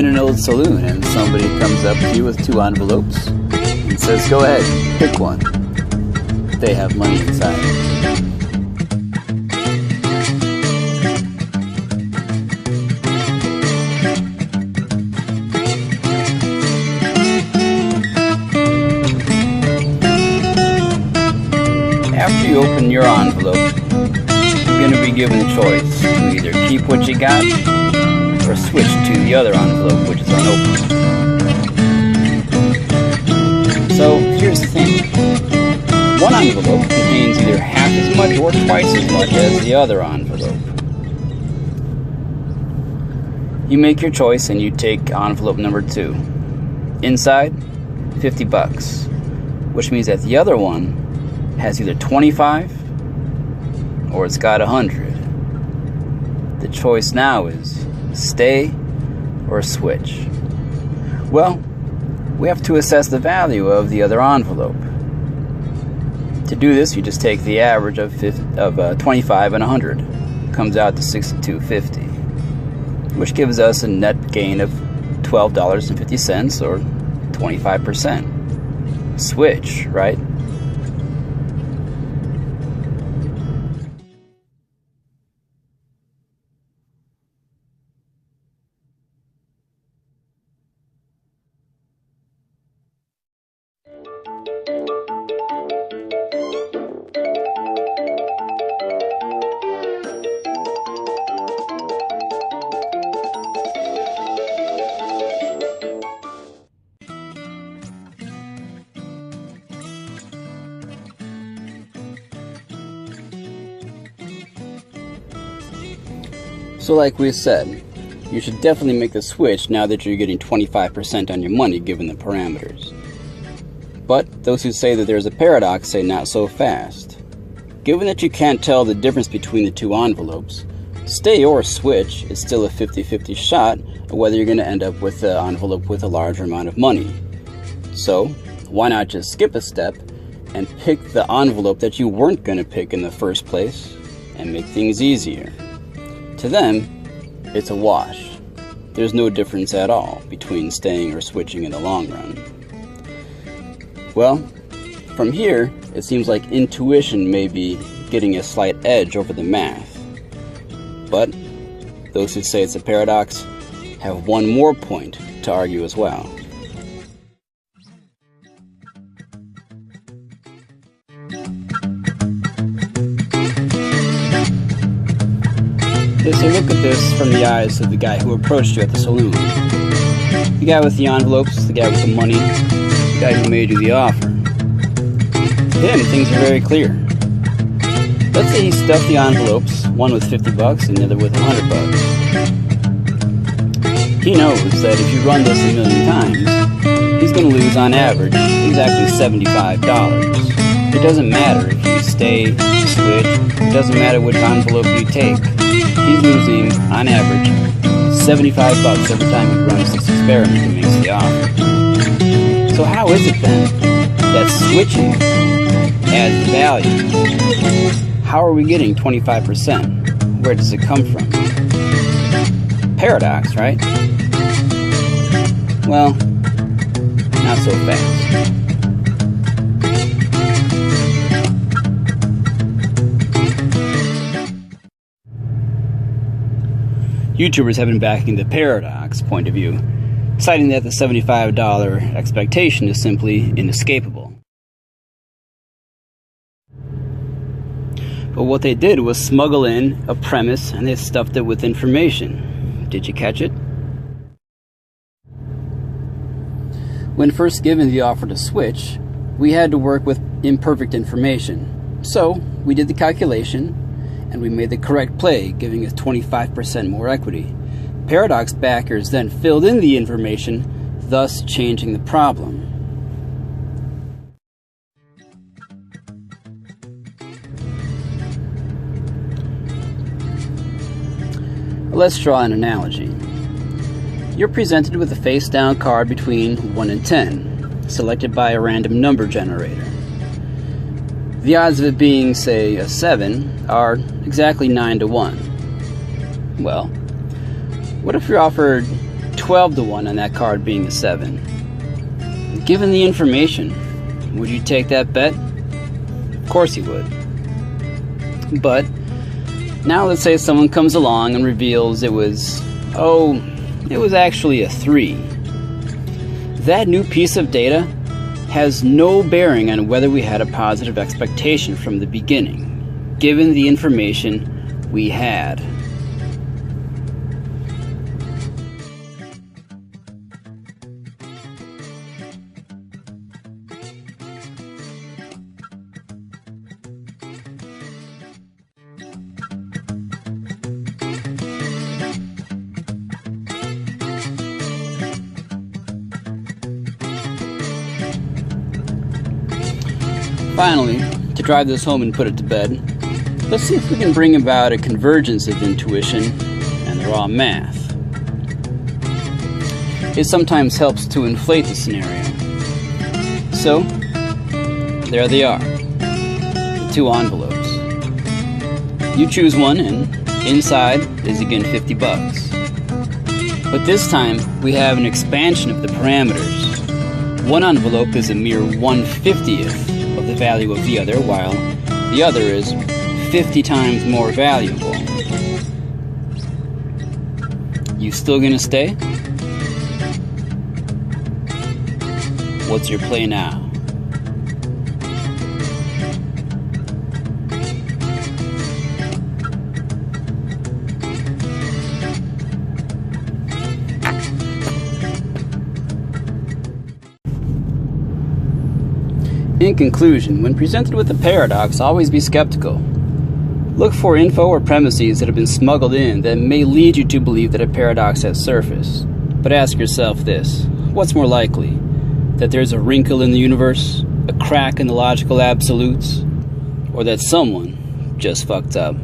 in an old saloon and somebody comes up to you with 2 envelopes and says, "Go ahead, pick one." They have money inside. After you open your envelope, you're going to be given a choice to either keep what you got or switch to the other envelope, which is unopened. So here's the thing. One envelope contains either half as much or twice as much as the other envelope. You make your choice and you take envelope number 2. Inside, $50, which means that the other one has either 25 or it's got 100. The choice now is stay or switch. Well, we have to assess the value of the other envelope. To do this, you just take the average of 25 and 100. Comes out to $62.50, which gives us a net gain of $12.50 or 25%. Switch, right? So like we said, you should definitely make the switch now that you're getting 25% on your money given the parameters. But those who say that there's a paradox say not so fast. Given that you can't tell the difference between the 2 envelopes, stay or switch is still a 50-50 shot of whether you're going to end up with an envelope with a larger amount of money. So why not just skip a step and pick the envelope that you weren't going to pick in the first place and make things easier? To them, it's a wash. There's no difference at all between staying or switching in the long run. Well, from here, it seems like intuition may be getting a slight edge over the math. But those who say it's a paradox have one more point to argue as well. So look at this from the eyes of the guy who approached you at the saloon. The guy with the envelopes, the guy with the money, the guy who made you the offer. To him, things are very clear. Let's say he stuffed the envelopes, one with $50 and the other with $100. He knows that if you run this a million times, he's going to lose on average exactly $75. It doesn't matter if you stay, switch, it doesn't matter which envelope you take. He's losing, on average, $75 every time he runs this experiment and makes the offer. So how is it then that switching adds value? How are we getting 25%? Where does it come from? Paradox, right? Well, not so fast. YouTubers have been backing the paradox point of view, citing that the $75 expectation is simply inescapable. But what they did was smuggle in a premise and they stuffed it with information. Did you catch it? When first given the offer to switch, we had to work with imperfect information. So we did the calculation and we made the correct play, giving us 25% more equity. Paradox backers then filled in the information, thus changing the problem. Let's draw an analogy. You're presented with a face-down card between 1 and 10, selected by a random number generator. The odds of it being, say, a 7 are exactly 9 to 1. Well, what if you're offered 12 12 to 1 on that card being a 7. Given the information, would you take that bet? Of course you would. But now let's say someone comes along and reveals it was actually a 3. That new piece of data has no bearing on whether we had a positive expectation from the beginning, given the information we had. Finally, to drive this home and put it to bed, let's see if we can bring about a convergence of intuition and the raw math. It sometimes helps to inflate the scenario. So, there they are, the 2 envelopes. You choose one and inside is again $50. But this time, we have an expansion of the parameters. One envelope is a mere 1/50th of the value of the other, while the other is 50 times more valuable. You still gonna stay? What's your play now? In conclusion, when presented with a paradox, always be skeptical. Look for info or premises that have been smuggled in that may lead you to believe that a paradox has surfaced. But ask yourself this: what's more likely? That there's a wrinkle in the universe, a crack in the logical absolutes, or that someone just fucked up?